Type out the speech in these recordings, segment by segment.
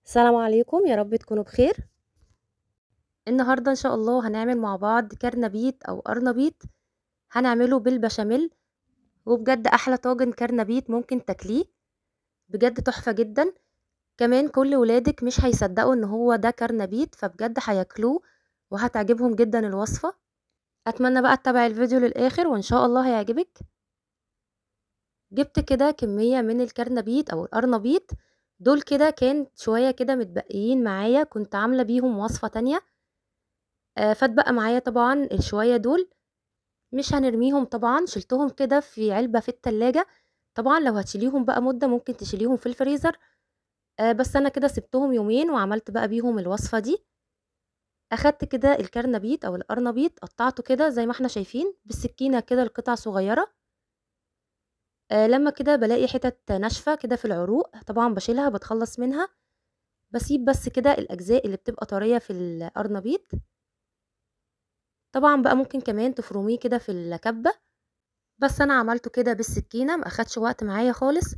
السلام عليكم، يا رب تكونوا بخير. النهارده إن شاء الله هنعمل مع بعض كرنبيط أو قرنبيط، هنعمله بالبشاميل، وبجد أحلى طاجن كرنبيط ممكن تاكليه، بجد تحفة جدًا، كمان كل ولادِك مش هيصدقوا إن هو ده كرنبيط، فبجد هياكلوه وهتعجبهم جدًا الوصفة. أتمنى بقى تتابعي الفيديو للآخر وإن شاء الله هيعجبِك. جبت كده كمية من الكرنبيط أو القرنبيط، دول كده كان شوية كده متبقيين معايا، كنت عاملة بيهم وصفة تانية. فاتبقى معايا طبعًا الشوية دول، مش هنرميهم طبعًا، شِلتهم كده في علبة في التلاجة، طبعًا لو هتشيليهم بقى مدة ممكن تشيليهم في الفريزر، بس أنا كده سِبتهم يومين وعملت بقى بيهم الوصفة دي. أخدت كده الكرنبيط أو القرنبيط قطّعته كده زي ما إحنا شايفين بالسكينة كده لقطع صغيرة، لمّا كده بالاقي حتت ناشفة كده في العروق، طبعًا باشيلها باتخلّص منها، باسيب بس كده الأجزاء اللي بتبقى طرية في القرنبيط، طبعًا بقى ممكن كمان تفرميه كده في الكبة. بس أنا عملته كده بالسكينة، ما أخدش وقت معايا خالص،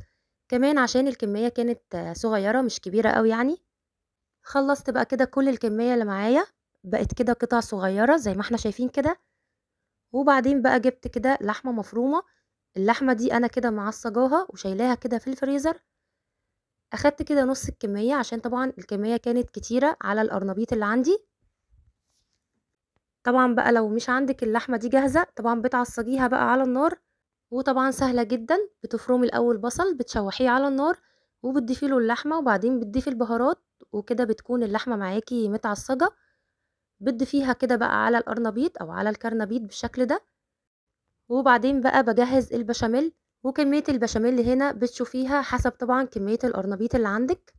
كمان عشان الكمية كانت صغيرة مش كبيرة أوي يعني. خلّصت بقى كده كل الكمية اللي معايا، بقت كده قطع صغيرة زي ما إحنا شايفين كده، وبعدين بقى جبت كده لحمة مفرومة، اللحمة دي أنا كده معصجاها وشايلاها كده في الفريزر، أخدت كده نُص الكمية عشان طبعًا الكمية كانت كتيرة على القرنبيط اللي عندي. طبعًا بقى لو مش عندِك اللحمة دي جاهزة، طبعًا بتعصجيها بقى على النار، وطبعًا سهلة جدًا، بتفرمي الأول بصل بتشوحيه على النار، وبتضيفي له اللحمة وبعدين بتضيفي البهارات، وكده بتكون اللحمة معاكِ متعصجة، بتضيفيها كده بقى على القرنبيط أو على الكرنبيط بالشكل ده، وبعدين بقى باجهّز البشاميل، وكمية البشاميل هنا بتشوفيها حسب طبعًا كمية القرنبيط اللي عندِك.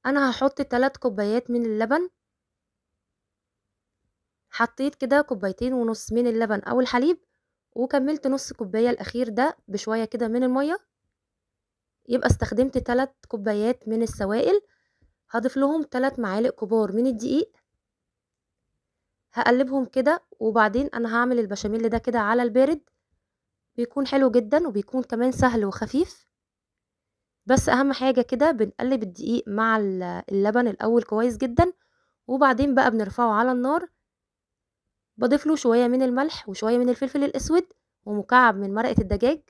أنا هاحط 3 كوبايات من اللبن، حطيت كده كوبايتين ونُص من اللبن أو الحليب، وكمّلت نُص كوباية الأخير ده بشوية كده من المَيّة، يبقى استخدمت 3 كوبايات من السوائل، هاضيف لهم 3 معالق كبار من الدقيق، هاقلّبهم كده، وبعدين أنا هاعمل البشاميل ده كده على البارد، بيكون حلو جدًا وبيكون كمان سهل وخفيف، بس أهم حاجة كده بنقلّب الدقيق مع اللبن الأول كويس جدًا، وبعدين بقى بنرفعه على النار، باضيف له شوية من الملح وشوية من الفلفل الأسود، ومكعب من مرقة الدجاج،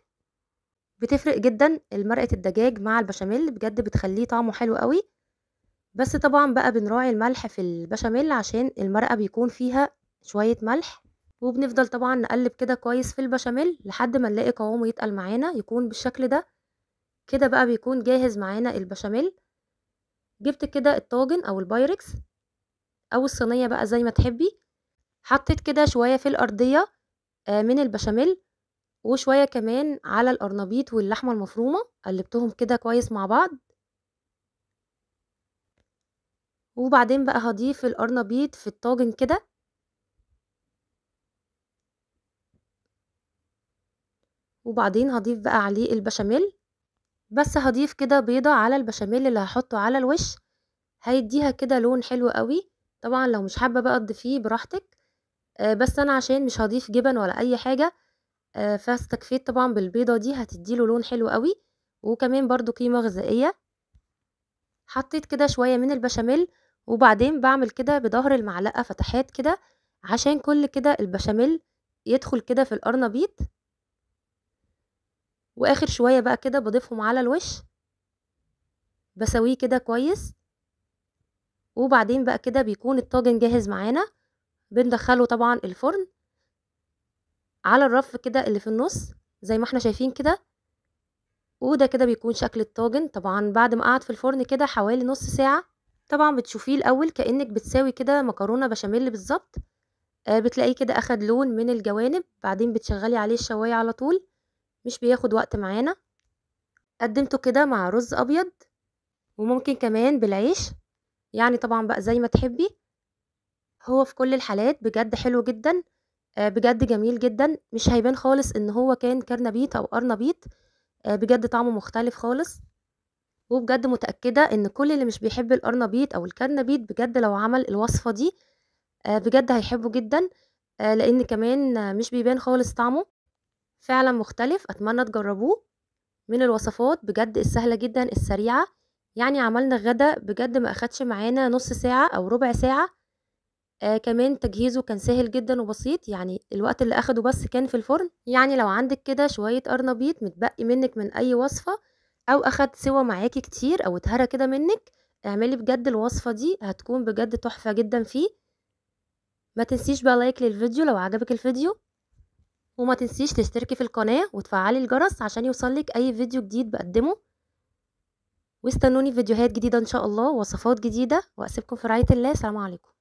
بتفرق جدًا مرقة الدجاج مع البشاميل بجد بتخلّيه طعمه حلو أوي. بس طبعًا بقى بنراعي الملح في البشاميل عشان المرقة بيكون فيها شوية ملح، وبنفضل طبعًا نقلّب كده كويس في البشاميل لحد ما نلاقي قوامه يتقل معانا يكون بالشكل ده، كده بقى بيكون جاهز معانا البشاميل. جبت كده الطاجن أو البايركس أو الصينية بقى زي ما تحبي، حطيت كده شوية في الأرضية من البشاميل، وشوية كمان على القرنبيط واللحمة المفرومة، قلّبتهم كده كويس مع بعض، وبعدين بقى هاضيف القرنبيط في الطاجن كده، وبعدين هاضيف بقى عليه البشاميل، بس هاضيف كده بيضة على البشاميل اللي هاحطه على الوش، هيدّيها كده لون حلو أوي، طبعًا لو مش حابة بقى تضيفيه براحتك، بس أنا عشان مش هاضيف جبن ولا أي حاجة، فاستكفيت طبعًا بالبيضة دي هتدّي له لون حلو أوي، وكمان برضه قيمة غذائية. حطيت كده شوية من البشاميل، وبعدين باعمل كده بضهر المعلقة فتحات كده، عشان كل كده البشاميل يدخل كده في القرنبيط، وآخر شوية بقى كده باضيفهم على الوش، باسويه كده كويس، وبعدين بقى كده بيكون الطاجن جاهز معانا، بندخّله طبعًا الفرن على الرف كده اللي في النُص زي ما إحنا شايفين كده، وده كده بيكون شكل الطاجن، طبعًا بعد ما قعد في الفرن كده حوالي نُص ساعة، طبعًا بتشوفيه الأول كإنِّك بتساوي كده مكرونة بشاميل بالضبط، بتلاقيه كده أخد لون من الجوانب، بعدين بتشغّلي عليه الشواية على طول، مش بياخد وقت معانا. قدّمته كده مع رز أبيض، وممكن كمان بالعيش، يعني طبعًا بقى زي ما تحبي. هو في كل الحالات بجد حلو جدًا، بجد جميل جدًا، مش هيبان خالص إن هو كان كرنبيط أو قرنبيط، بجد طعمه مختلف خالص، وبجد متأكدة إن كل اللي مش بيحب القرنبيط أو الكرنبيط بجد لو عمل الوصفة دي بجد هيحبه جدًا، لإن كمان مش بيبان خالص طعمه، فعلًا مختلف، أتمنى تجربوه، من الوصفات بجد السهلة جدا السريعة. يعني عملنا غدا بجد ما اخدش معانا نص ساعة او ربع ساعة. كمان تجهيزه كان سهل جدا وبسيط، يعني الوقت اللي اخده بس كان في الفرن. يعني لو عندك كده شوية قرنبيط متبقي منك من اي وصفة، او اخد سوا معاكي كتير او اتهرى كده منك، اعملي بجد الوصفة دي هتكون بجد تحفة جدا فيه. ما تنسيش بقى لايك للفيديو لو عجبك الفيديو، وما تنسيش تشتركي في القناة وتفعلي الجرس عشان يوصلك اي فيديو جديد بقدمه. واستنوني في فيديوهات جديدة ان شاء الله، وصفات جديدة، واسيبكم في رعاية الله. سلام عليكم.